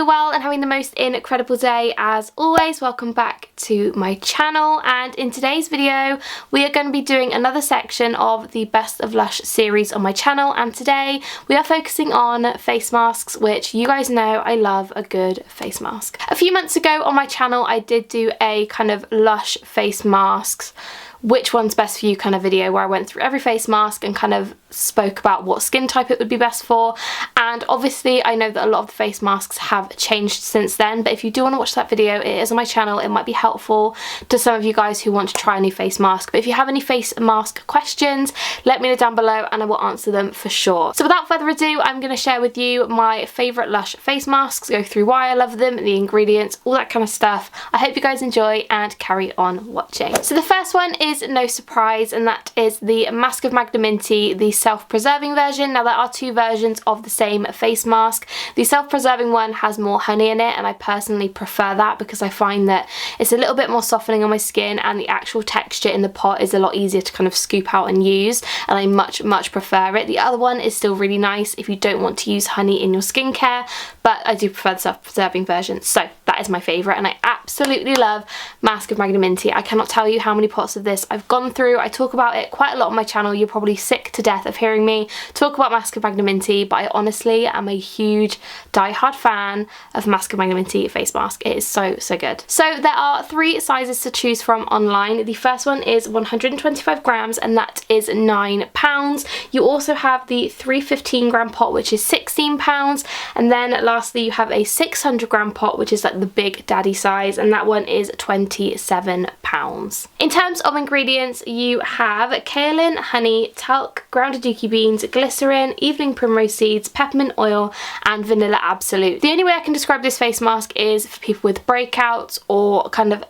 you're well and having the most incredible day. As always, welcome back to my channel, and in today's video we are going to be doing another section of the Best of Lush series on my channel, and today we are focusing on face masks, which you guys know I love a good face mask. A few months ago on my channel I did do a kind of Lush face masks, which one's best for you kind of video, where I went through every face mask and kind of spoke about what skin type it would be best for. And obviously I know that a lot of the face masks have changed since then, but if you do want to watch that video, it is on my channel. It might be helpful to some of you guys who want to try a new face mask. But if you have any face mask questions, let me know down below and I will answer them for sure. So without further ado, I'm going to share with you my favourite Lush face masks, go through why I love them, the ingredients, all that kind of stuff. I hope you guys enjoy and carry on watching. So the first one is no surprise, and that is the Mask of Magdaminty, the self-preserving version. Now there are two versions of the same face mask. The self-preserving one has more honey in it, and I personally prefer that because I find that it's a little bit more softening on my skin, and the actual texture in the pot is a lot easier to kind of scoop out and use, and I much prefer it. The other one is still really nice if you don't want to use honey in your skincare, but I do prefer the self-preserving version. So that is my favourite, and I absolutely love Mask of Magdaminty. I cannot tell you how many pots of this I've gone through. I talk about it quite a lot on my channel. You're probably sick to death of hearing me talk about Mask of Magdaminty, but I honestly am a huge die-hard fan of Mask of Magdaminty face mask. It is so good. So there are three sizes to choose from online. The first one is 125 grams, and that is £9. You also have the 315 gram pot, which is £16, and then lastly you have a 600 gram pot, which is like the big daddy size, and that one is £27. In terms of ingredients, you have kaolin, honey, talc, ground aduki beans, glycerin, evening primrose seeds, peppermint oil, and vanilla absolute. The only way I can describe this face mask is for people with breakouts or kind of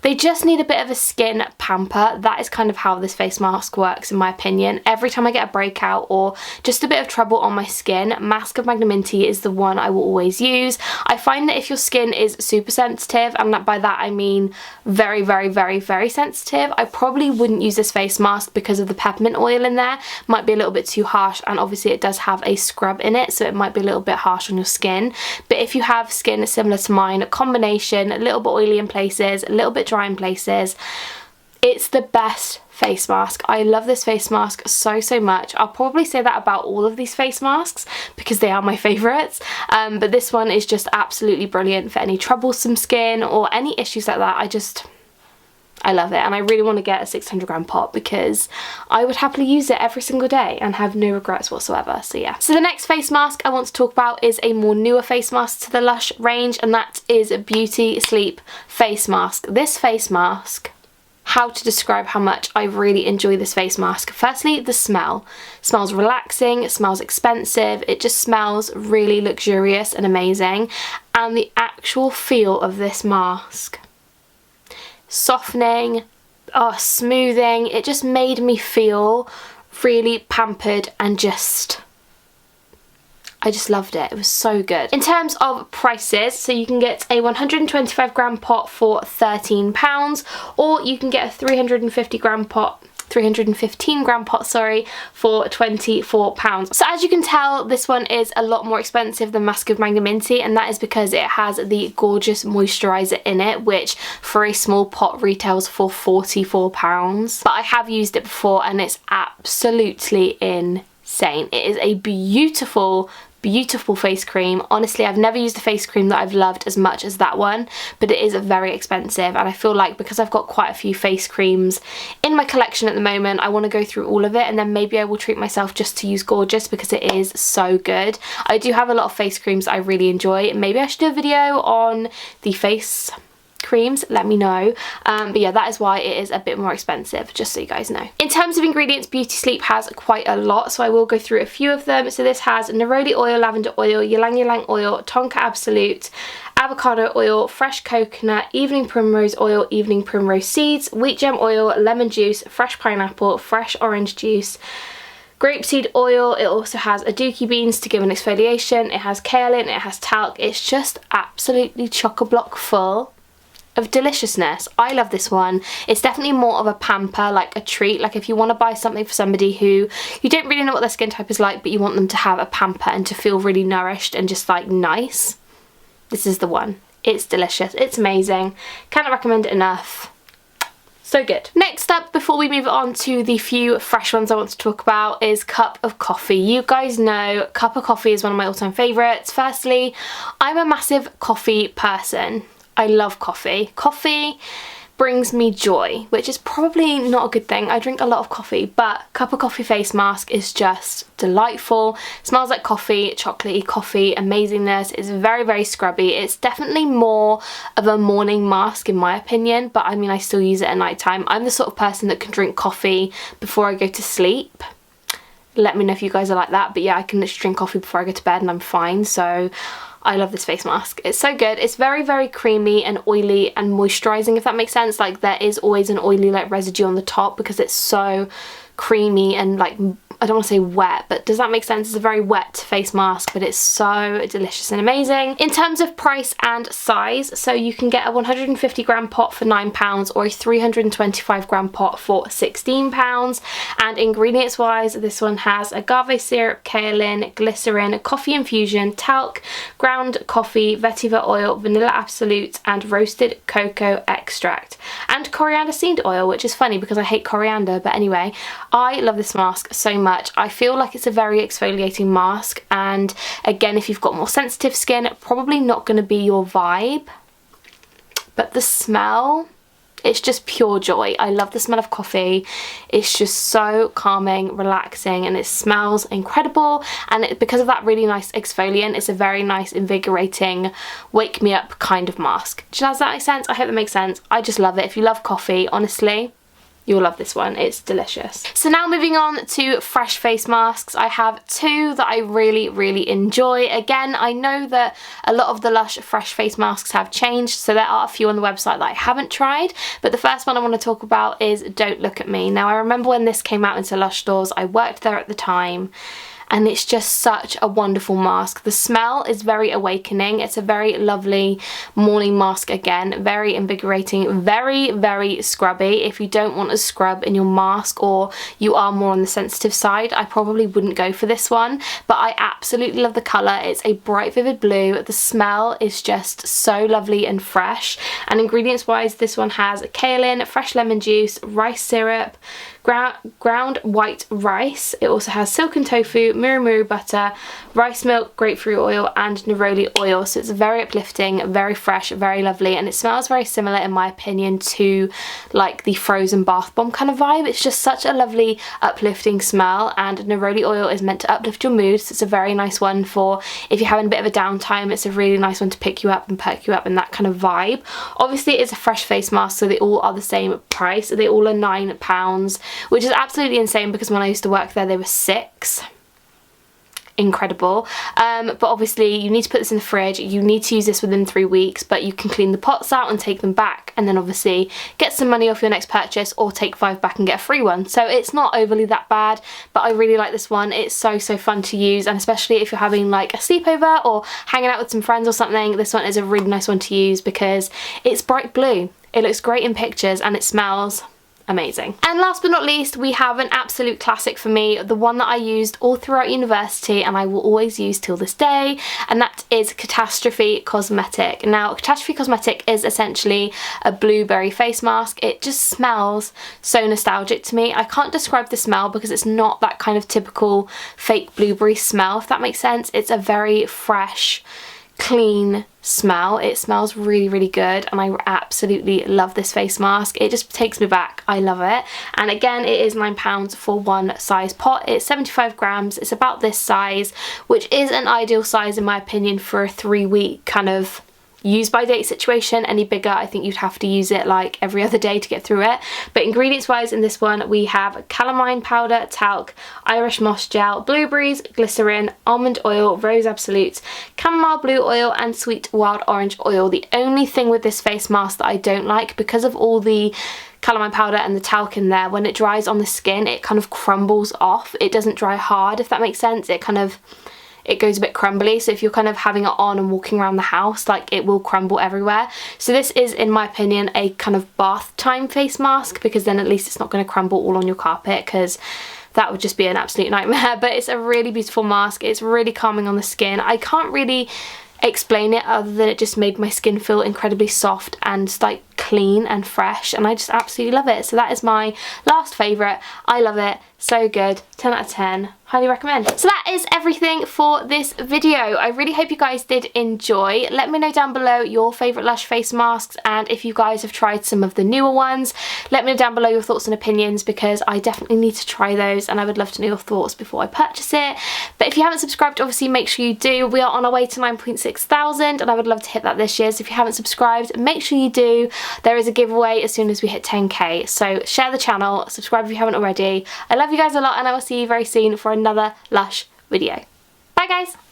they just need a bit of a skin pamper. That is kind of how this face mask works in my opinion. Every time I get a breakout or just a bit of trouble on my skin, Mask of Magdaminty is the one I will always use. I find that if your skin is super sensitive, and by that I mean very sensitive, I probably wouldn't use this face mask because of the peppermint oil in there. Might be a little bit too harsh, and obviously it does have a scrub in it, so it might be a little bit harsh on your skin. But if you have skin similar to mine, a combination, a little bit oily in places, a little bit dry in places, it's the best face mask. I love this face mask so much. I'll probably say that about all of these face masks because they are my favourites, but this one is just absolutely brilliant for any troublesome skin or any issues like that. I love it, and I really want to get a 600 gram pot because I would happily use it every single day and have no regrets whatsoever. So yeah. So the next face mask I want to talk about is a more newer face mask to the Lush range, and that is a Beauty Sleep face mask. This face mask, how to describe how much I really enjoy this face mask. Firstly, the smell. It smells relaxing, it smells expensive, it just smells really luxurious and amazing. And the actual feel of this mask, softening, smoothing, it just made me feel really pampered, and I just loved it. It was so good. In terms of prices, so you can get a 125 gram pot for £13, or you can get a 315 gram pot for £24. So as you can tell, this one is a lot more expensive than Mask of Magdaminty, and that is because it has the gorgeous moisturiser in it, which for a small pot retails for £44. But I have used it before and it's absolutely insane. It is a beautiful face cream. Honestly, I've never used a face cream that I've loved as much as that one, but it is very expensive, and I feel like because I've got quite a few face creams in my collection at the moment, I want to go through all of it, and then maybe I will treat myself just to use Gorgeous because it is so good. I do have a lot of face creams that I really enjoy. Maybe I should do a video on the face creams, let me know, but yeah, that is why it is a bit more expensive, just so you guys know. In terms of ingredients, Beauty Sleep has quite a lot, so I will go through a few of them. So this has neroli oil, lavender oil, ylang ylang oil, tonka absolute, avocado oil, fresh coconut, evening primrose oil, evening primrose seeds, wheat germ oil, lemon juice, fresh pineapple, fresh orange juice, grapeseed oil. It also has aduki beans to give an exfoliation, it has kaolin, it has talc. It's just absolutely chock-a-block full of deliciousness. I love this one. It's definitely more of a pamper, like a treat. Like if you want to buy something for somebody who you don't really know what their skin type is like, but you want them to have a pamper and to feel really nourished and just like nice, this is the one. It's delicious. It's amazing. Cannot recommend it enough. So good. Next up, before we move on to the few fresh ones I want to talk about, is cup of coffee. You guys know cup of coffee is one of my all-time favourites. Firstly, I'm a massive coffee person. I love coffee. Coffee brings me joy, which is probably not a good thing. I drink a lot of coffee, but cup of coffee face mask is just delightful. It smells like coffee, chocolatey coffee, amazingness. It's very, very scrubby. It's definitely more of a morning mask in my opinion, but I mean, I still use it at night time. I'm the sort of person that can drink coffee before I go to sleep. Let me know if you guys are like that, but yeah, I can literally drink coffee before I go to bed and I'm fine. So I love this face mask. It's so good. It's very, very creamy and oily and moisturising, if that makes sense. Like there is always an oily like residue on the top because it's so creamy and like, I don't want to say wet, but does that make sense? It's a very wet face mask, but it's so delicious and amazing. In terms of price and size, so you can get a 150 gram pot for £9 or a 325 gram pot for £16. And ingredients wise, this one has agave syrup, kaolin, glycerin, coffee infusion, talc, ground coffee, vetiver oil, vanilla absolute, and roasted cocoa extract, and coriander seed oil, which is funny because I hate coriander, but anyway, I love this mask so much. I feel like it's a very exfoliating mask, and again, if you've got more sensitive skin, probably not going to be your vibe, but the smell, it's just pure joy. I love the smell of coffee. It's just so calming, relaxing, and it smells incredible, and because of that really nice exfoliant, it's a very nice invigorating wake me up kind of mask. Does that make sense? I hope that makes sense. I just love it. If you love coffee, honestly, you'll love this one. It's delicious. So now moving on to fresh face masks. I have two that I really, really enjoy. Again, I know that a lot of the LUSH fresh face masks have changed, so there are a few on the website that I haven't tried, but the first one I want to talk about is Don't Look At Me. Now I remember when this came out into LUSH stores, I worked there at the time, and it's just such a wonderful mask. The smell is very awakening. It's a very lovely morning mask again, very invigorating, very, very scrubby. If you don't want a scrub in your mask or you are more on the sensitive side, I probably wouldn't go for this one, but I absolutely love the colour. It's a bright vivid blue. The smell is just so lovely and fresh, and ingredients wise, this one has kaolin, fresh lemon juice, rice syrup, ground white rice. It also has silken tofu, murumuru butter, rice milk, grapefruit oil, and neroli oil. So it's very uplifting, very fresh, very lovely, and it smells very similar in my opinion to like the frozen bath bomb kind of vibe. It's just such a lovely uplifting smell, and neroli oil is meant to uplift your mood, so it's a very nice one for if you're having a bit of a downtime. It's a really nice one to pick you up and perk you up in that kind of vibe. Obviously it's a fresh face mask, so they all are the same price. They all are £9, which is absolutely insane because when I used to work there they were £6. Incredible. But obviously you need to put this in the fridge. You need to use this within 3 weeks, but you can clean the pots out and take them back, and then obviously get some money off your next purchase or take 5 back and get a free one. So it's not overly that bad, but I really like this one. It's so fun to use, and especially if you're having like a sleepover or hanging out with some friends or something, this one is a really nice one to use because it's bright blue. It looks great in pictures and it smells amazing. And last but not least, we have an absolute classic for me, the one that I used all throughout university and I will always use till this day, and that is Catastrophe Cosmetic. Now Catastrophe Cosmetic is essentially a blueberry face mask. It just smells so nostalgic to me. I can't describe the smell because it's not that kind of typical fake blueberry smell, if that makes sense. It's a very fresh, clean smell. It smells really, really good, and I absolutely love this face mask. It just takes me back. I love it. And again, it is £9 for one size pot. It's 75 grams. It's about this size, which is an ideal size in my opinion for a 3-week kind of use by date situation. Any bigger, I think you'd have to use it like every other day to get through it. But ingredients wise in this one, we have calamine powder, talc, Irish moss gel, blueberries, glycerin, almond oil, rose absolute, chamomile blue oil, and sweet wild orange oil. The only thing with this face mask that I don't like, because of all the calamine powder and the talc in there, when it dries on the skin it kind of crumbles off. It doesn't dry hard, if that makes sense. it goes a bit crumbly, so if you're kind of having it on and walking around the house, like, it will crumble everywhere. So this is, in my opinion, a kind of bath time face mask, because then at least it's not going to crumble all on your carpet, because that would just be an absolute nightmare. But it's a really beautiful mask. It's really calming on the skin. I can't really explain it other than it just made my skin feel incredibly soft and like clean and fresh, and I just absolutely love it. So that is my last favourite. I love it. So good. 10 out of 10. Highly recommend. So that is everything for this video. I really hope you guys did enjoy. Let me know down below your favourite Lush face masks, and if you guys have tried some of the newer ones, let me know down below your thoughts and opinions, because I definitely need to try those and I would love to know your thoughts before I purchase it. But if you haven't subscribed, obviously make sure you do. We are on our way to 9.6 thousand and I would love to hit that this year. So if you haven't subscribed, make sure you do. There is a giveaway as soon as we hit 10k. So share the channel, subscribe if you haven't already. I love you guys a lot, and I will see you very soon for another Lush video. Bye guys!